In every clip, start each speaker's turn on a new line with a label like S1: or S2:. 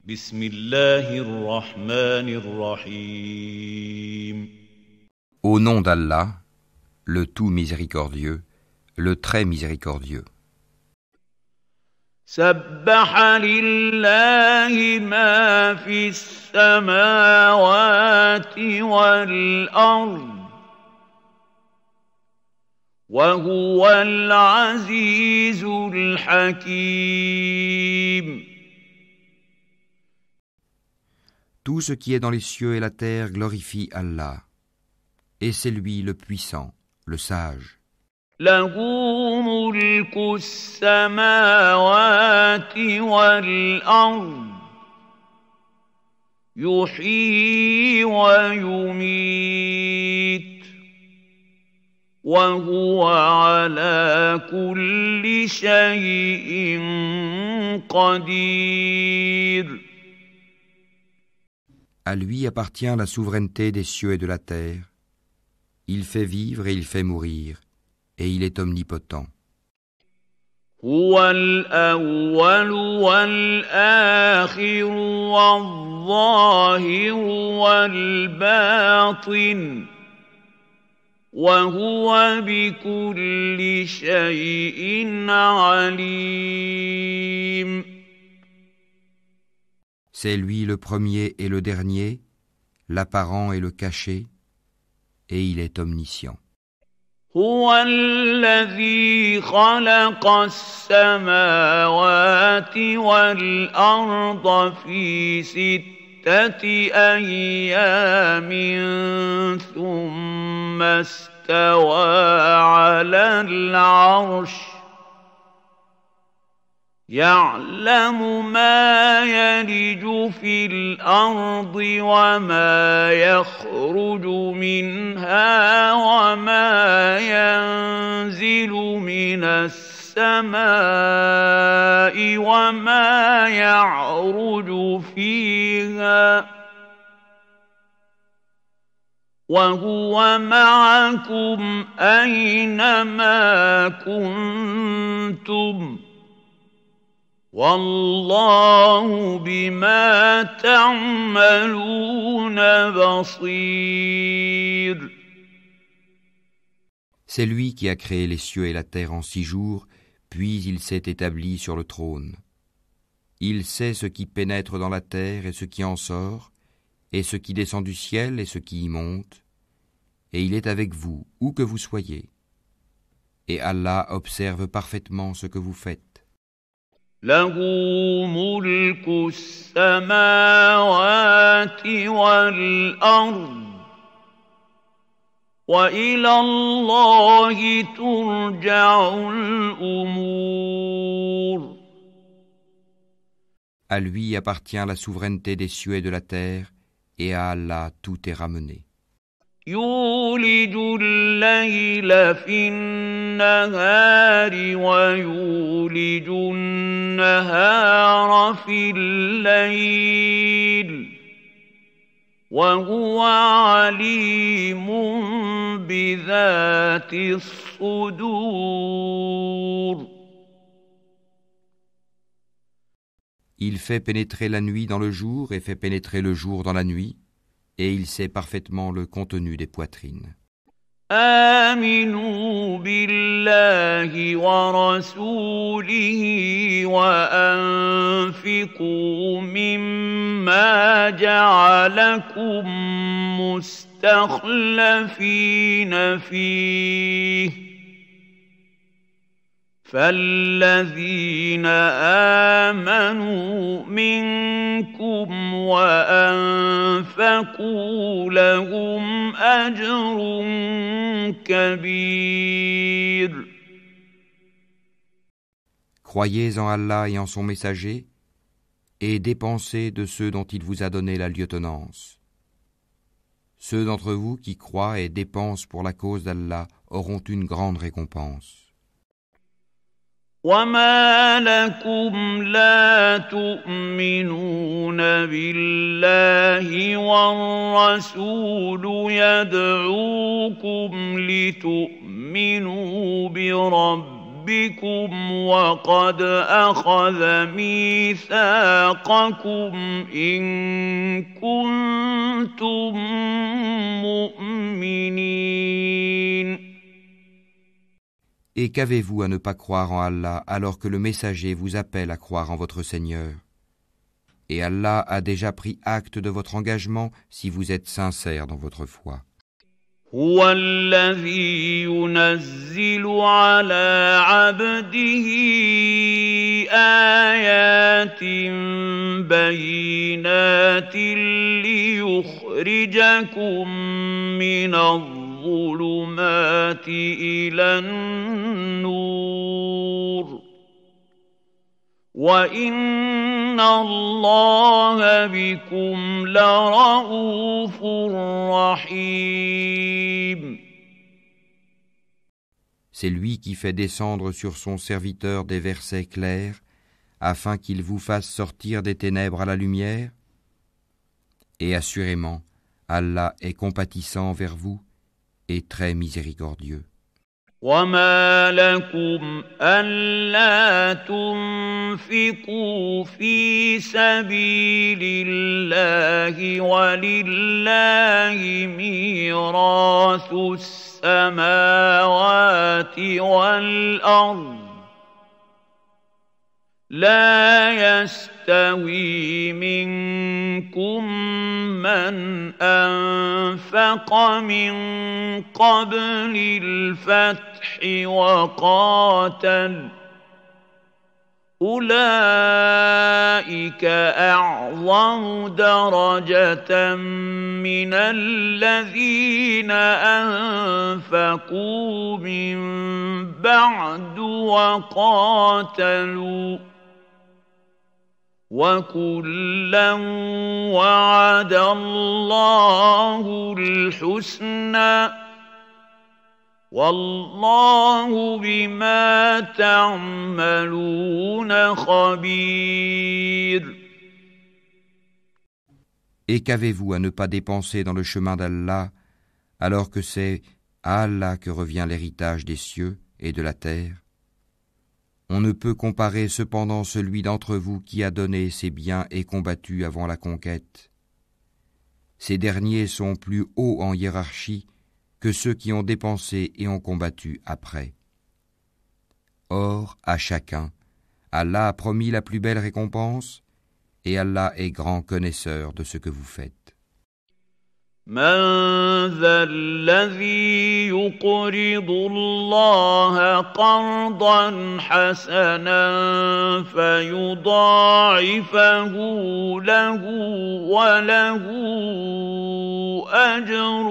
S1: بسم الله الرحمن الرحيم.
S2: Au nom d'Allah, le tout miséricordieux, le très miséricordieux.
S1: سبح لله ما في السماوات والأرض وهو العزيز الحكيم.
S2: Tout ce qui est dans les cieux et la terre glorifie Allah. Et c'est lui le puissant, le sage.
S1: له ملك السماوات والأرض يحيي ويميت وهو على كل شيء قدير.
S2: À lui appartient la souveraineté des cieux et de la terre. Il fait vivre et il fait mourir, et il est omnipotent.
S1: هو الأول والآخر والظاهر والباطن وهو بكل شيء عليم.
S2: C'est lui le premier et le dernier, l'apparent et le caché, et il est omniscient.
S1: هو الذي خلق السماوات والأرض في 6 أيام ثم استوى على العرش يعلم ما يلج في الأرض وما يخرج منها وما ينزل من السماء وما يعرج فيها وهو معكم أينما كنتم والله بما تعملون بصير.
S2: C'est lui qui a créé les cieux et la terre en 6 jours, puis il s'est établi sur le trône. Il sait ce qui pénètre dans la terre et ce qui en sort, et ce qui descend du ciel et ce qui y monte, et il est avec vous, où que vous soyez. Et Allah observe parfaitement ce que vous faites.
S1: له ملك السماوات والأرض وإلى الله ترجع الأمور.
S2: À lui appartient la souveraineté des cieux et de la terre, et à Allah tout est ramené.
S1: يولج الليل في النهار ويولج النهار في الليل وهو عليم بذات الصدور.
S2: Il fait pénétrer la nuit dans le jour et fait pénétrer le jour dans la nuit, et il sait parfaitement le contenu des poitrines.
S1: آمنوا بالله ورسوله وأنفقوا مما جعلكم مستخلفين فيه فالذين آمنوا منكم وأنفقوا لهم أجر كبير.
S2: Croyez en Allah et en son messager, et dépensez de ceux dont il vous a donné la lieutenance. Ceux d'entre vous qui croient et dépensent pour la cause d'Allah auront une grande récompense.
S1: وما لكم لا تؤمنون بالله والرسول يدعوكم لتؤمنوا بربكم ربكم وقد أخذ ميثاقكم إن كنتم مؤمنين.
S2: Et qu'avez-vous à ne pas croire en Allah alors que le messager vous appelle à croire en votre Seigneur? Et Allah a déjà pris acte de votre engagement si vous êtes sincère dans votre foi.
S1: هو الذي ينزل على عبده آيات بينات ليخرجكم من الظلمات إلى النور وإن الله بكم لرءوف رحيم.
S2: C'est lui qui fait descendre sur son serviteur des versets clairs, afin qu'il vous fasse sortir des ténèbres à la lumière. Et assurément, Allah est compatissant envers vous et très miséricordieux.
S1: وما لكم ألا تنفقوا في سبيل الله ولله ميراث السماوات والأرض لا يستوي منكم من أنفق من قبل الفتح وقاتل أولئك أعظم درجة من الذين أنفقوا من بعد وقاتلوا وكلا وعد الله الحسنى والله بما تعملون خبير.
S2: Et qu'avez-vous à ne pas dépenser dans le chemin d'Allah, alors que c'est à Allah que revient l'héritage des cieux et de la terre? On ne peut comparer cependant celui d'entre vous qui a donné ses biens et combattu avant la conquête. Ces derniers sont plus hauts en hiérarchie que ceux qui ont dépensé et ont combattu après. Or, à chacun, Allah a promis la plus belle récompense, et Allah est grand connaisseur de ce que vous faites.
S1: من ذا الذي يقرض الله قرضا حسنا فيضاعفه له وله أجر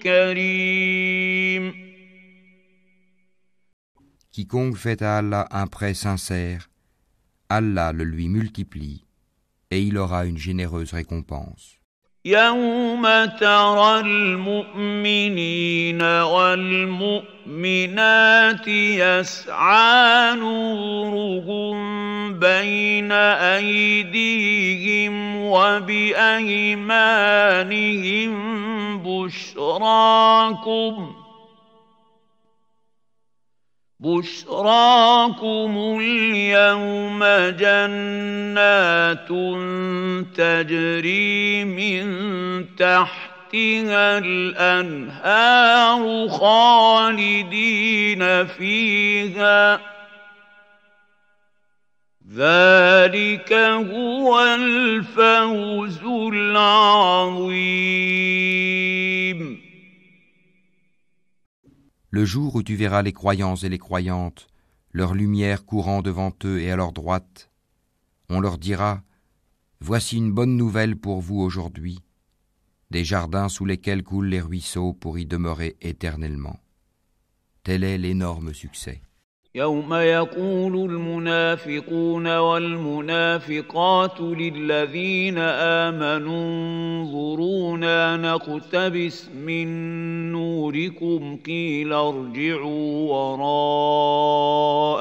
S1: كريم.
S2: Quiconque fait à Allah un prêt sincère, Allah le lui multiplie, et il aura une généreuse récompense.
S1: يوم ترى المؤمنين والمؤمنات يسعى نورهم بين أيديهم وبأيمانهم بشراكم اليوم جنات تجري من تحتها الأنهار خالدين فيها ذلك هو الفوز العظيم.
S2: Le jour où tu verras les croyants et les croyantes, leur lumière courant devant eux et à leur droite, on leur dira : voici une bonne nouvelle pour vous aujourd'hui, des jardins sous lesquels coulent les ruisseaux pour y demeurer éternellement. Tel est l'énorme succès.
S1: يوم يقول المنافقون والمنافقات للذين آمنوا انظرونا نقتبس من نوركم قيل ارجعوا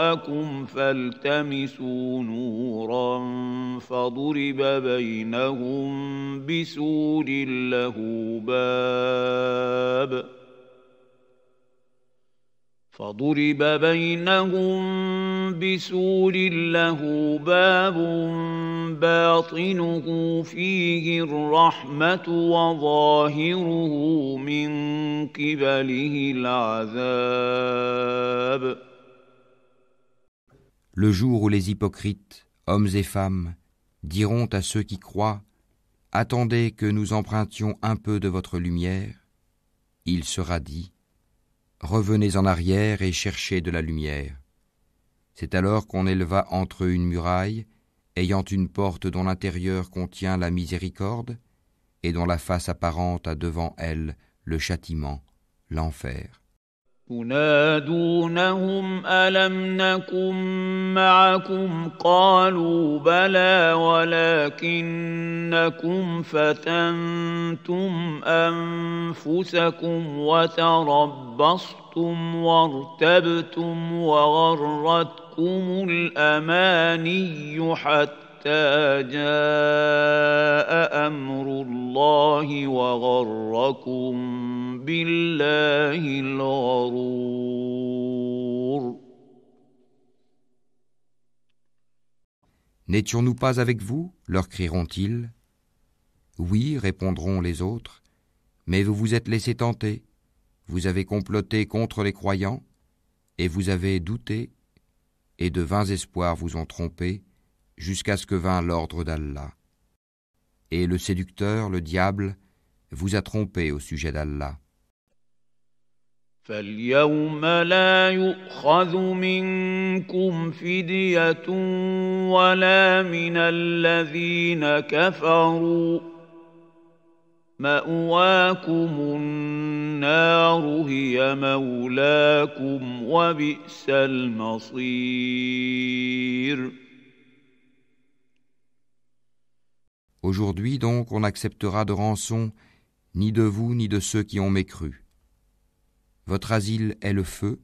S1: وراءكم فالتمسوا نورا فضرب بينهم بسور له باب فضرب بينهم بسور له باب باطنه فيه الرحمة وظاهره من قبله العذاب.
S2: Le jour où les hypocrites, hommes et femmes, diront à ceux qui croient « Attendez que nous empruntions un peu de votre lumière », il sera dit « Revenez en arrière et cherchez de la lumière ». C'est alors qu'on éleva entre eux une muraille, ayant une porte dont l'intérieur contient la miséricorde, et dont la face apparente a devant elle le châtiment, l'enfer.
S1: ينادونهم ألم نكن معكم قالوا بلى ولكنكم فتنتم أنفسكم وتربصتم وارتبتم وغرتكم الأماني حتى جاء أمر الله وغركم بالله الغرور.
S2: N'étions-nous pas avec vous ? Leur crieront-ils. Oui, répondront les autres, mais vous vous êtes laissés tenter, vous avez comploté contre les croyants, et vous avez douté, et de vains espoirs vous ont trompé, jusqu'à ce que vint l'ordre d'Allah. Et le séducteur, le diable, vous a trompé au sujet d'Allah.
S1: فاليوم لا يؤخذ منكم فدية ولا من الذين كفروا مأواكم النار هي مولاكم وبئس المصير.
S2: Aujourd'hui donc on n'acceptera de rançon ni de vous ni de ceux qui ont mécru. Votre asile est le feu,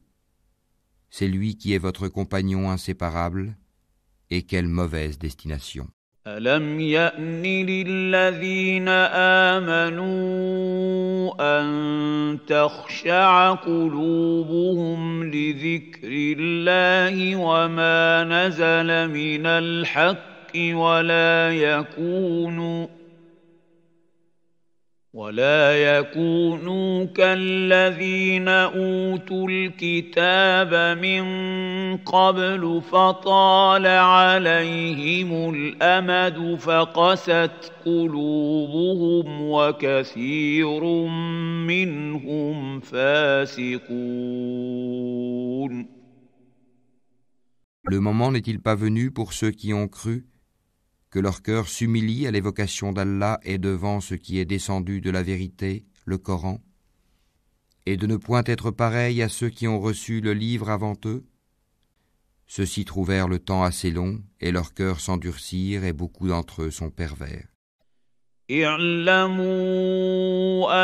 S2: c'est lui qui est votre compagnon inséparable, et quelle mauvaise destination.
S1: ألم يأن للذين آمنوا أن تخشع قلوبهم لذكر الله وما نزل من الحق ولا يكونوا كالذين أوتوا الكتاب من قبل فطال عليهم الأمد فقست قلوبهم وكثير منهم فاسقون.
S2: Le moment n'est-il pas venu pour ceux qui ont cru que leur cœur s'humilie à l'évocation d'Allah et devant ce qui est descendu de la vérité, le Coran, et de ne point être pareil à ceux qui ont reçu le livre avant eux? Ceux-ci trouvèrent le temps assez long, et leurs cœurs s'endurcirent, et beaucoup d'entre eux sont pervers.
S1: اعلموا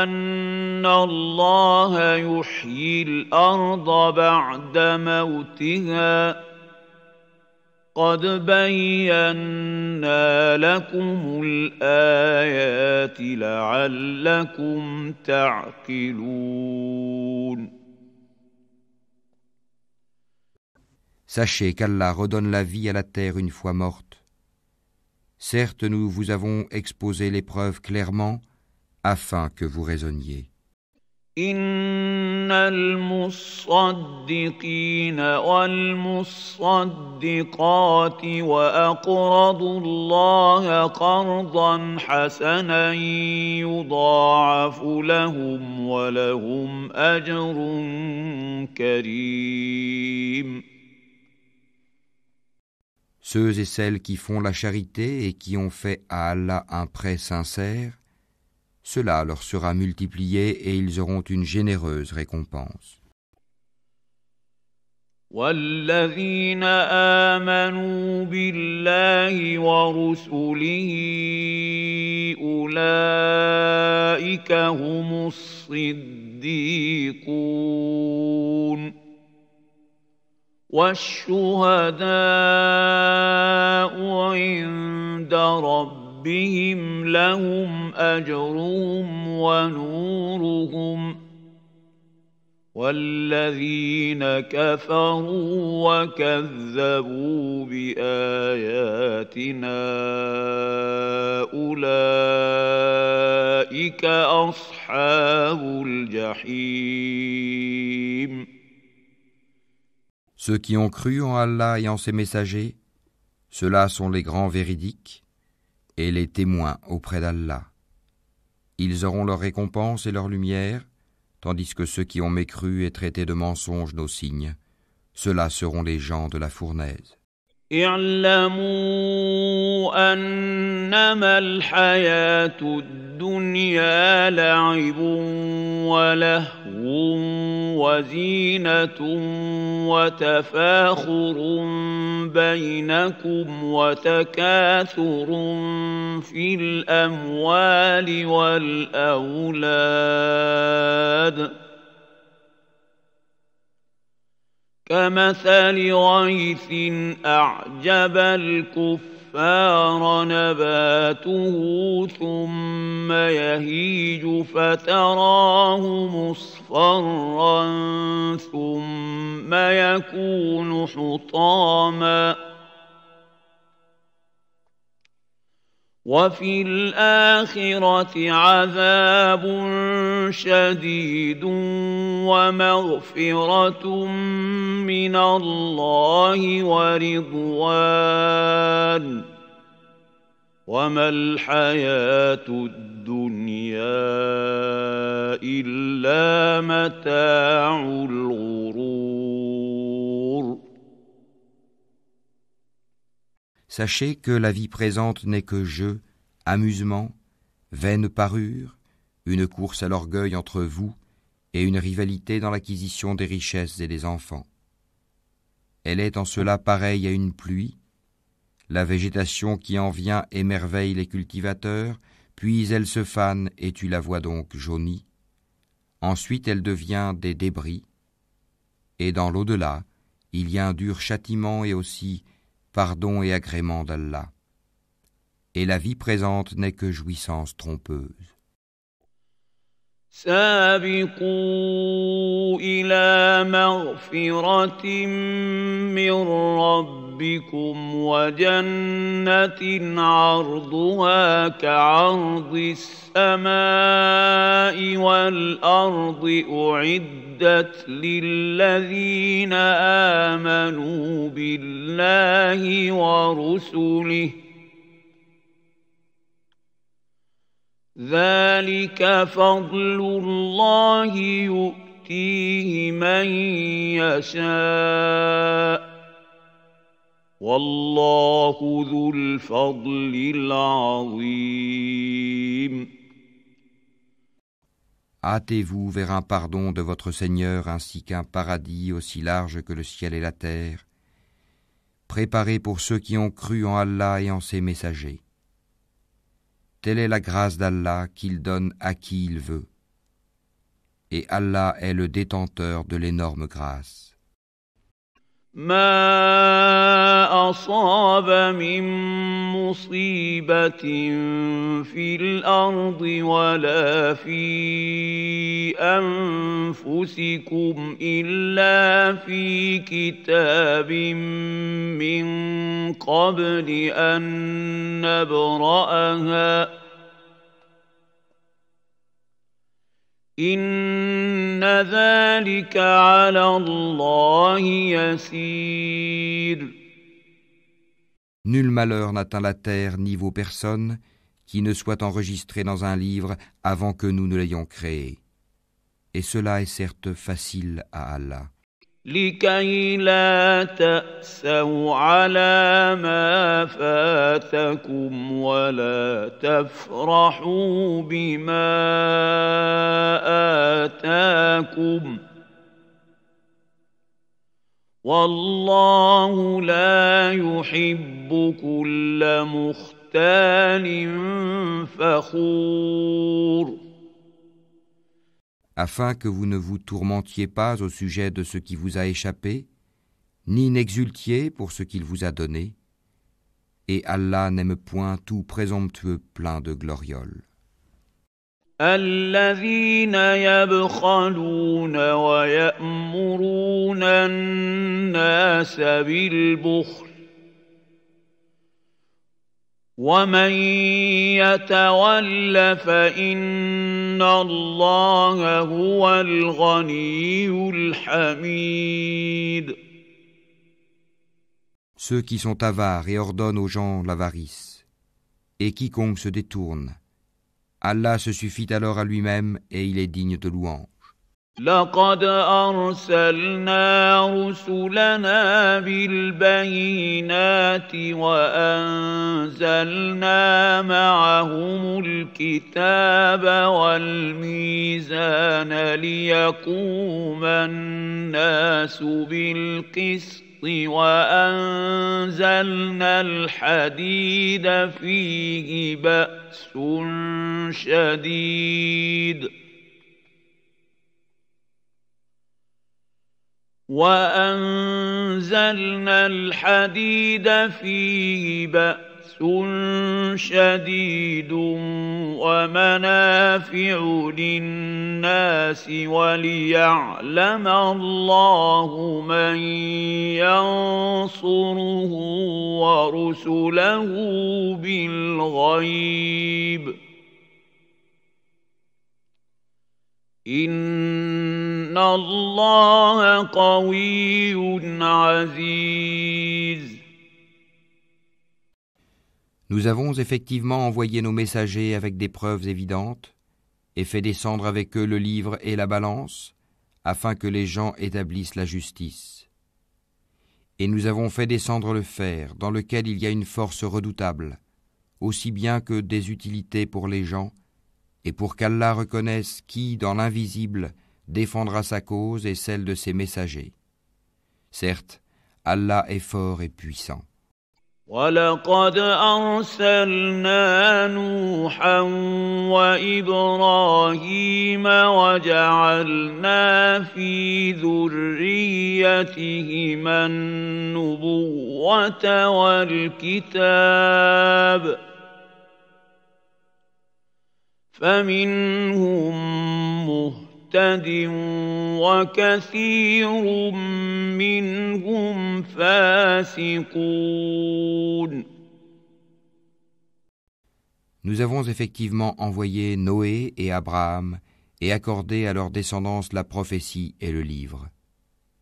S1: أن الله يحيي الأرض بعد موتها قد بينا لكم الآيات لعلكم تعقلون.
S2: Sachez qu'Allah redonne la vie à la terre une fois morte. Certes, nous vous avons exposé les preuves clairement, afin que vous raisonniez.
S1: إن المصدقين والمصدقات وأقرضوا الله قرضا حسنا يضاعف لهم ولهم أجر كريم.
S2: Ceux et celles qui font la charité et qui ont fait à Allah un prêt sincère, cela leur sera multiplié et ils auront une généreuse récompense.
S1: والذين آمنوا بالله ورسله أولئك هم الصديقون والشهداء عند ربهم لهم أجرهم ونورهم والذين كفروا وكذبوا بآياتنا أولئك أصحاب الجحيم.
S2: Ceux qui ont cru en Allah et en ses messagers, ceux-là sont les grands véridiques et les témoins auprès d'Allah. Ils auront leur récompense et leur lumière, tandis que ceux qui ont mécru et traité de mensonges nos signes, ceux-là seront les gens de la fournaise.
S1: اعلموا أنما الحياة الدنيا لعب ولهو وزينة وتفاخر بينكم وتكاثر في الأموال والأولاد كمثل غيث أعجب الكفار نباته ثم يهيج فتراه مصفرا ثم يكون حطاما وفي الآخرة عذاب شديد ومغفرة من الله ورضوان وما الحياة الدنيا إلا متاع الغرور.
S2: Sachez que la vie présente n'est que jeu, amusement, vaine parure, une course à l'orgueil entre vous et une rivalité dans l'acquisition des richesses et des enfants. Elle est en cela pareille à une pluie, la végétation qui en vient émerveille les cultivateurs, puis elle se fane et tu la vois donc jaunie. Ensuite elle devient des débris, et dans l'au-delà, il y a un dur châtiment et aussi pardon et agrément d'Allah. Et la vie présente n'est que jouissance trompeuse.
S1: سابقوا إلى مغفرة من ربكم وجنة عرضها كعرض السماء والأرض أعدت للذين آمنوا بالله ورسله ذلك فضل الله يؤتيه من يشاء والله ذو الفضل العظيم.
S2: Hâtez-vous vers un pardon de votre Seigneur ainsi qu'un paradis aussi large que le ciel et la terre, préparé pour ceux qui ont cru en Allah et en ses messagers. Telle est la grâce d'Allah qu'il donne à qui il veut. Et Allah est le détenteur de l'énorme grâce.
S1: ما أصاب من مصيبة في الأرض ولا في أنفسكم إلا في كتاب من قبل أن نبرأها إن ذلك على الله يسير.
S2: Nul malheur n'atteint la terre ni vos personnes qui ne soit enregistré dans un livre avant que nous ne l'ayons créé. Et cela est certes facile à Allah.
S1: لكي لا تأسوا على ما فاتكم ولا تفرحوا بما آتاكم والله لا يحب كل مختال فخور.
S2: Afin que vous ne vous tourmentiez pas au sujet de ce qui vous a échappé, ni n'exultiez pour ce qu'il vous a donné, et Allah n'aime point tout présomptueux plein de glorioles.
S1: الذين يبخلون ويأمرون الناس بالبخل ومن يتول فإن الله هو الغني الحميد.
S2: Ceux qui sont avares et ordonnent aux gens l'avarice, et quiconque se détourne, Allah se suffit alors à lui-même et il est digne de louange.
S1: لقد أرسلنا رسلنا بالبينات وأنزلنا معهم الكتاب والميزان ليقوم الناس بالقسط وأنزلنا الحديد فيه بأس شديد ومنافع للناس وليعلم الله من ينصره ورسله بالغيب إن الله قوي عزيز.
S2: Nous avons effectivement envoyé nos messagers avec des preuves évidentes et fait descendre avec eux le livre et la balance afin que les gens établissent la justice. Et nous avons fait descendre le fer dans lequel il y a une force redoutable, aussi bien que des utilités pour les gens, et pour qu'Allah reconnaisse qui, dans l'invisible, défendra sa cause et celle de ses messagers. Certes, Allah est fort et puissant.
S1: وَلَقَدْ أَرْسَلْنَا نُوحًا وَإِبْرَاهِيمَ وَجَعَلْنَا فِي ذُرِّيَّتِهِمَا النُّبُوَّةَ وَالْكِتَابَ فَمِنْهُم مُّهْتَدٍ وَكَثِيرٌ مِّنْهُمْ فَاسِقُونَ.
S2: Nous avons effectivement envoyé Noé et Abraham et accordé à leur descendance la prophétie et le livre.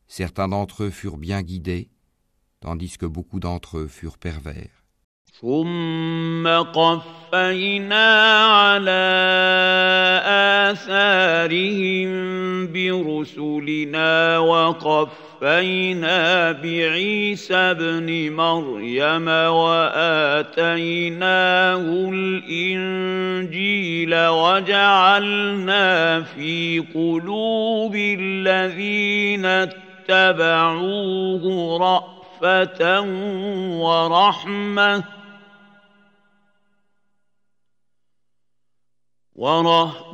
S2: Certains d'entre eux furent bien guidés, tandis que beaucoup d'entre eux furent pervers.
S1: ثم قفينا على آثارهم برسلنا وقفينا بعيسى ابن مريم وآتيناه الإنجيل وجعلنا في قلوب الذين اتبعوه رأفة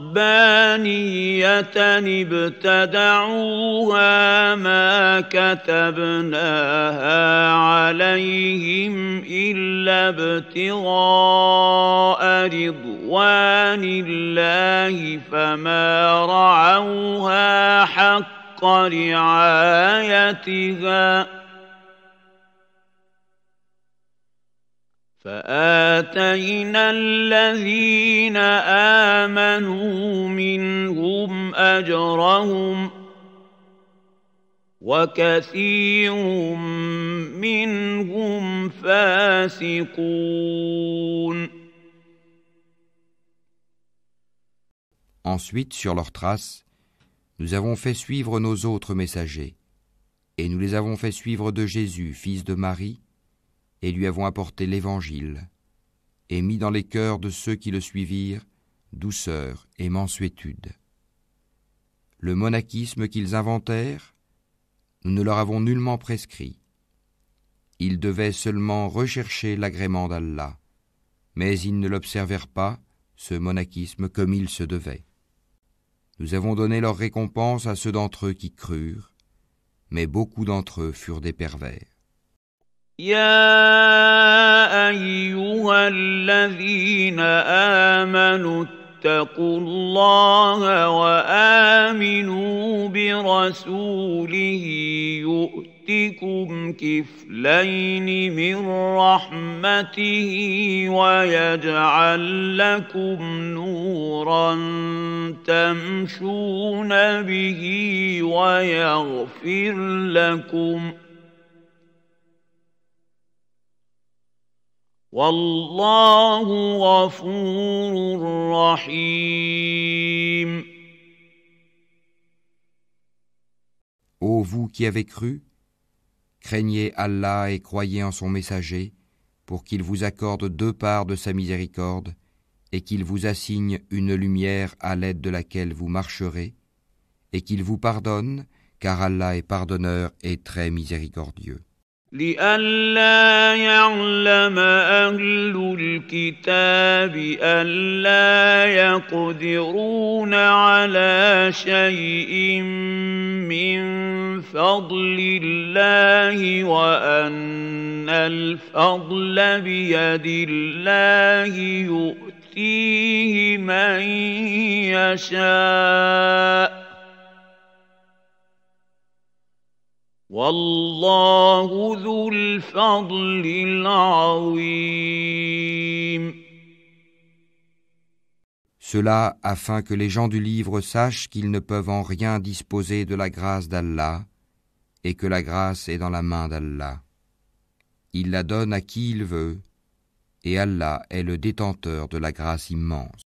S1: ورهبانية ابتدعوها ما كتبناها عليهم إلا ابتغاء رضوان الله فما رعوها حق رعايتها فآتينا الذين آمنوا منهم أجرهم وكثير منهم فاسقون.
S2: Ensuite, sur leurs traces, nous avons fait suivre nos autres messagers, et nous les avons fait suivre de Jésus, fils de Marie, et lui avons apporté l'Évangile, et mis dans les cœurs de ceux qui le suivirent douceur et mansuétude. Le monachisme qu'ils inventèrent, nous ne leur avons nullement prescrit. Ils devaient seulement rechercher l'agrément d'Allah, mais ils ne l'observèrent pas, ce monachisme, comme il se devait. Nous avons donné leur récompense à ceux d'entre eux qui crurent, mais beaucoup d'entre eux furent des pervers.
S1: يا أيها الذين آمنوا اتقوا الله وآمنوا برسوله يؤتكم كفلين من رحمته ويجعل لكم نورا تمشون به ويغفر لكم والله غفور رحيم.
S2: Ô vous qui avez cru, craignez Allah et croyez en son messager, pour qu'il vous accorde 2 parts de sa miséricorde, et qu'il vous assigne une lumière à l'aide de laquelle vous marcherez, et qu'il vous pardonne, car Allah est pardonneur et très miséricordieux.
S1: لئلا يعلم أهل الكتاب ألا يقدرون على شيء من فضل الله وأن الفضل بيد الله يؤتيه من يشاء والله ذو الفضل العظيم.
S2: Cela afin que les gens du livre sachent qu'ils ne peuvent en rien disposer de la grâce d'Allah et que la grâce est dans la main d'Allah. Il la donne à qui il veut et Allah est le détenteur de la grâce immense.